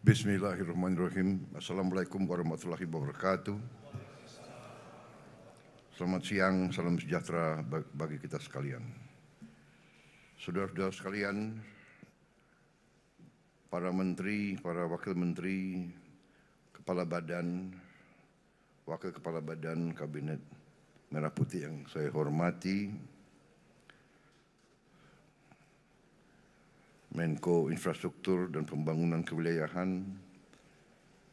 Bismillahirrahmanirrahim. Assalamualaikum warahmatullahi wabarakatuh. Selamat siang, salam sejahtera bagi kita sekalian. Saudara-saudara sekalian, para menteri, para wakil menteri, kepala badan, wakil kepala badan Kabinet Merah Putih yang saya hormati, Menko Infrastruktur dan Pembangunan Kewilayahan,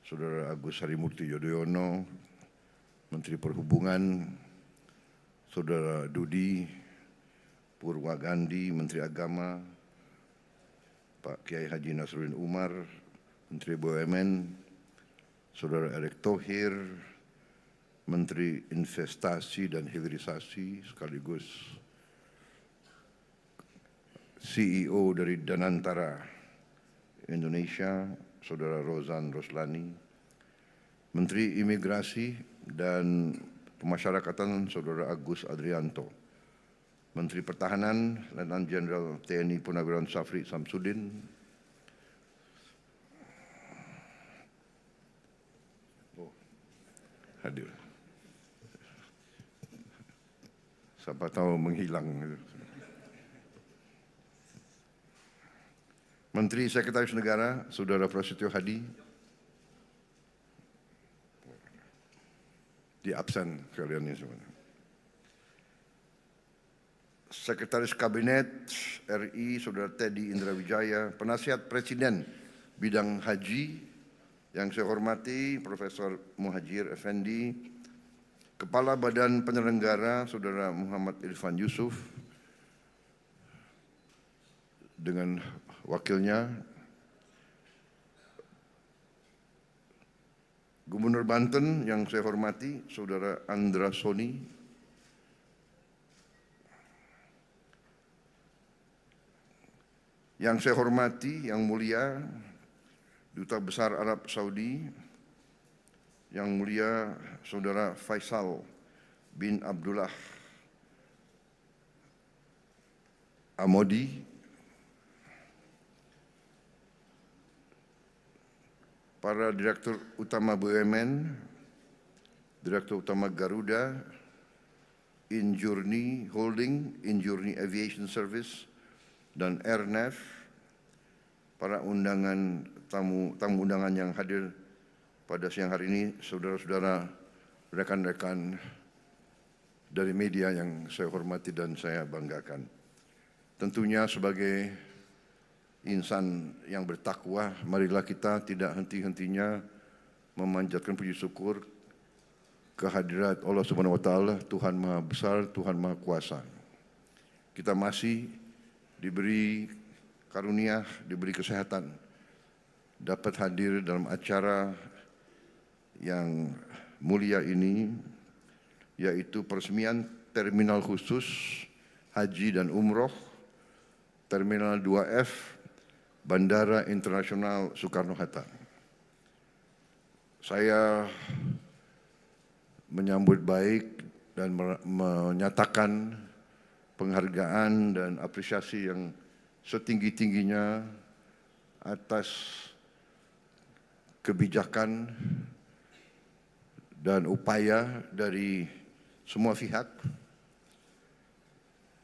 Saudara Agus Harimurti Yudhoyono, Menteri Perhubungan, Saudara Dudi Purwagandi, Menteri Agama, Pak Kiai Haji Nasruddin Umar, Menteri BUMN, Saudara Erick Thohir, Menteri Investasi dan Hilirisasi sekaligus CEO dari Danantara Indonesia, Saudara Rozan Roslani, Menteri Imigrasi dan Pemasyarakatan, Saudara Agus Adrianto, Menteri Pertahanan, Letnan Jenderal TNI Purnawirawan Safri Samsudin, hadir. Siapa tahu menghilang. Menteri Sekretaris Negara, Saudara Prasetyo Hadi, di absen kalian ini semua. Sekretaris Kabinet RI, Saudara Teddy Indrawijaya, Penasihat Presiden Bidang Haji, yang saya hormati Profesor Muhajir Effendi, Kepala Badan Penyelenggara, Saudara Muhammad Irfan Yusuf, dengan wakilnya, Gubernur Banten yang saya hormati, Saudara Andra Soni, yang saya hormati, yang mulia, Duta Besar Arab Saudi, yang mulia Saudara Faisal bin Abdullah Amodi, para Direktur Utama BUMN, Direktur Utama Garuda, Injourney Holding, Injourney Aviation Service, dan Airnav, para tamu undangan yang hadir pada siang hari ini, saudara-saudara, rekan-rekan dari media yang saya hormati dan saya banggakan. Tentunya sebagai insan yang bertakwa, marilah kita tidak henti-hentinya memanjatkan puji syukur kehadirat Allah Subhanahu wa taala, Tuhan Maha Besar, Tuhan Maha Kuasa. Kita masih diberi karunia, diberi kesehatan, dapat hadir dalam acara yang mulia ini, yaitu peresmian Terminal Khusus Haji dan Umroh Terminal 2F Bandara Internasional Soekarno-Hatta. Saya menyambut baik dan menyatakan penghargaan dan apresiasi yang setinggi-tingginya atas kebijakan dan upaya dari semua pihak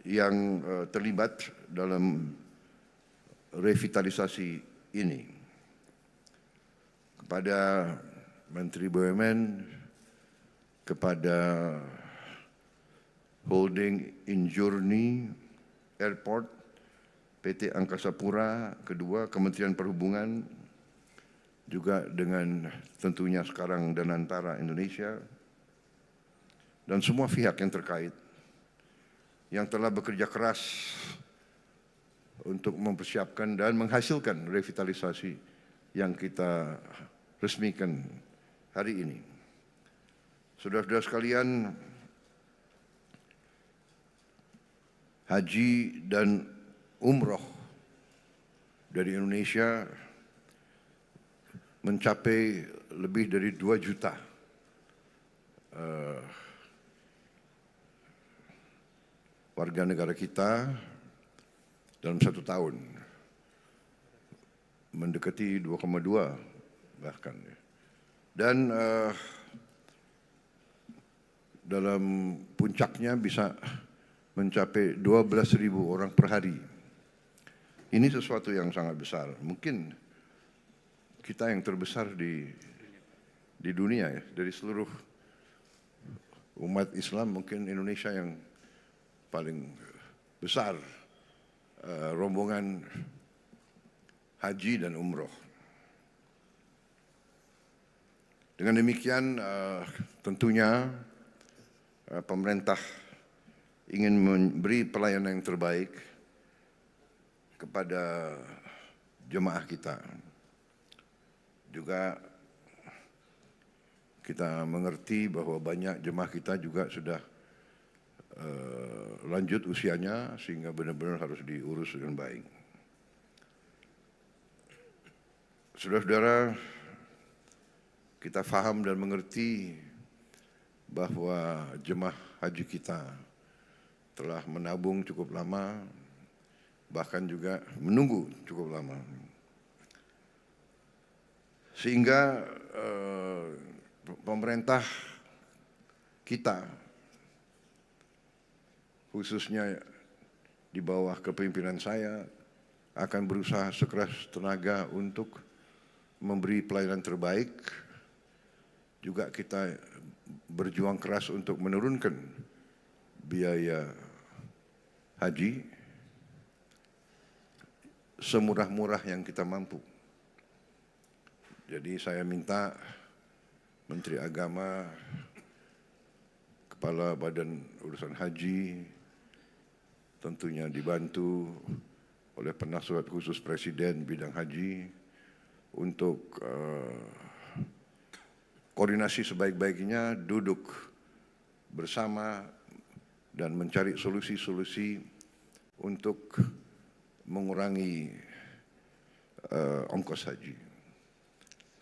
yang terlibat dalam revitalisasi ini. Kepada Menteri BUMN, kepada Holding Injourney Airport, PT Angkasa Pura, kedua Kementerian Perhubungan, juga dengan tentunya sekarang Danantara Indonesia, dan semua pihak yang terkait yang telah bekerja keras untuk mempersiapkan dan menghasilkan revitalisasi yang kita resmikan hari ini. Saudara-saudara sekalian, haji dan umroh dari Indonesia mencapai lebih dari 2 juta warga negara kita dalam 1 tahun, mendekati 2,2 bahkan. Dan dalam puncaknya bisa mencapai 12.000 orang per hari. Ini sesuatu yang sangat besar. Mungkin kita yang terbesar di dunia ya, dari seluruh umat Islam mungkin Indonesia yang paling besar rombongan haji dan umroh. Dengan demikian tentunya pemerintah ingin memberi pelayanan yang terbaik kepada jemaah kita. Juga kita mengerti bahwa banyak jemaah kita juga sudah lanjut usianya sehingga benar-benar harus diurus dengan baik. Saudara-saudara, kita faham dan mengerti bahwa jemaah haji kita telah menabung cukup lama, bahkan juga menunggu cukup lama. Sehingga pemerintah kita, khususnya di bawah kepemimpinan saya, akan berusaha sekeras tenaga untuk memberi pelayanan terbaik. Juga kita berjuang keras untuk menurunkan biaya haji semurah-murah yang kita mampu. Jadi saya minta Menteri Agama, Kepala Badan Urusan Haji, tentunya dibantu oleh Penasihat Khusus Presiden bidang haji untuk koordinasi sebaik-baiknya, duduk bersama dan mencari solusi-solusi untuk mengurangi ongkos haji.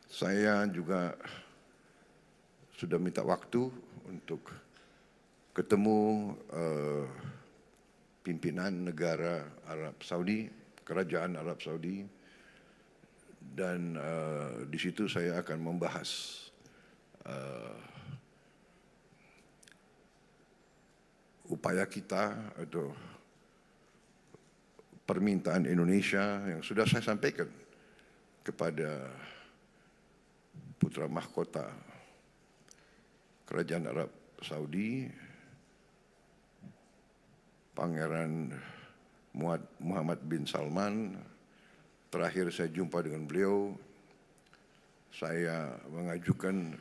Saya juga sudah minta waktu untuk ketemu pimpinan negara Arab Saudi, Kerajaan Arab Saudi, dan di situ saya akan membahas upaya kita atau permintaan Indonesia yang sudah saya sampaikan kepada putra mahkota Kerajaan Arab Saudi, Pangeran Muhammad bin Salman. Terakhir saya jumpa dengan beliau, saya mengajukan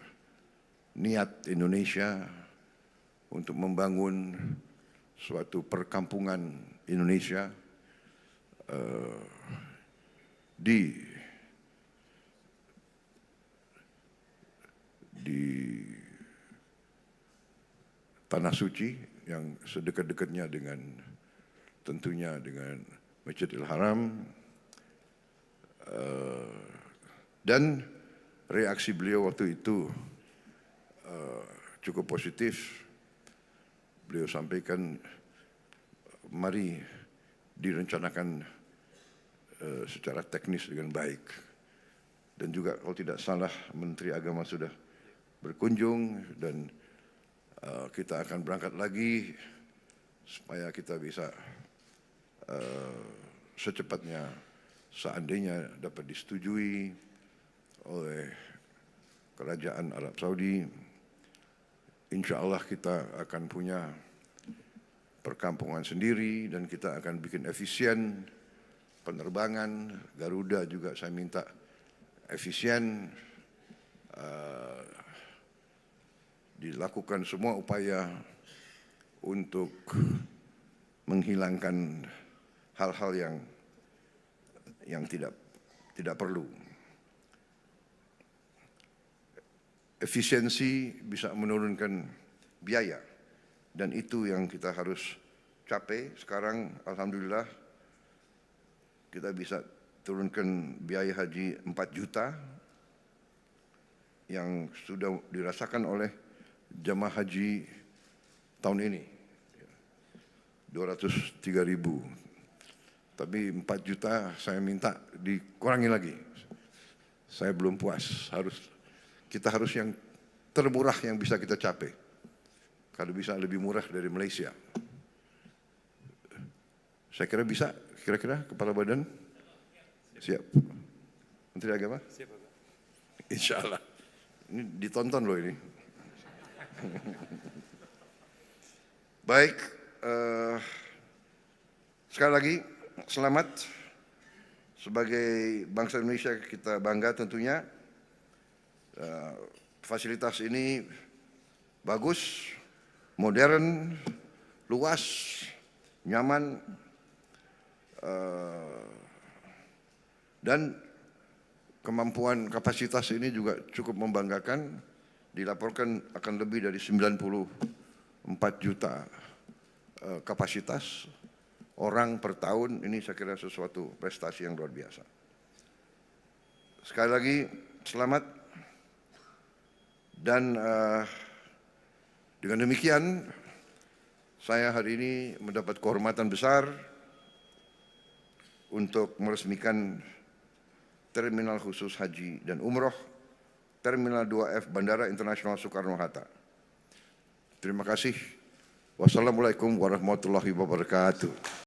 niat Indonesia untuk membangun suatu perkampungan Indonesia di Tanah Suci yang sedekat-dekatnya dengan tentunya dengan Masjidil Haram, dan reaksi beliau waktu itu cukup positif. Beliau sampaikan, mari direncanakan secara teknis dengan baik. Dan juga kalau tidak salah Menteri Agama sudah berkunjung dan kita akan berangkat lagi supaya kita bisa secepatnya, seandainya dapat disetujui oleh Kerajaan Arab Saudi, insya Allah kita akan punya perkampungan sendiri dan kita akan bikin efisien penerbangan. Garuda juga saya minta efisien, dilakukan semua upaya untuk menghilangkan hal-hal yang tidak perlu. Efisiensi bisa menurunkan biaya, dan itu yang kita harus capai. Sekarang alhamdulillah kita bisa turunkan biaya haji 4 juta yang sudah dirasakan oleh jemaah haji tahun ini, 203.000. Tapi 4 juta saya minta dikurangi lagi saya belum puas. Kita harus yang termurah yang bisa kita capai. Kalau bisa lebih murah dari Malaysia. Saya kira bisa, kira-kira Kepala Badan? Siap. Menteri Agama? Siap, Pak. Insya Allah. Ini ditonton loh ini. Baik, sekali lagi selamat. Sebagai bangsa Indonesia kita bangga tentunya. Fasilitas ini bagus, modern, luas, nyaman, dan kemampuan kapasitas ini juga cukup membanggakan. Dilaporkan akan lebih dari 94 juta kapasitas orang per tahun. Ini saya kira sesuatu prestasi yang luar biasa. Sekali lagi selamat. Dan dengan demikian saya hari ini mendapat kehormatan besar untuk meresmikan Terminal Khusus Haji dan Umroh Terminal 2F Bandara Internasional Soekarno-Hatta. Terima kasih. Wassalamualaikum warahmatullahi wabarakatuh.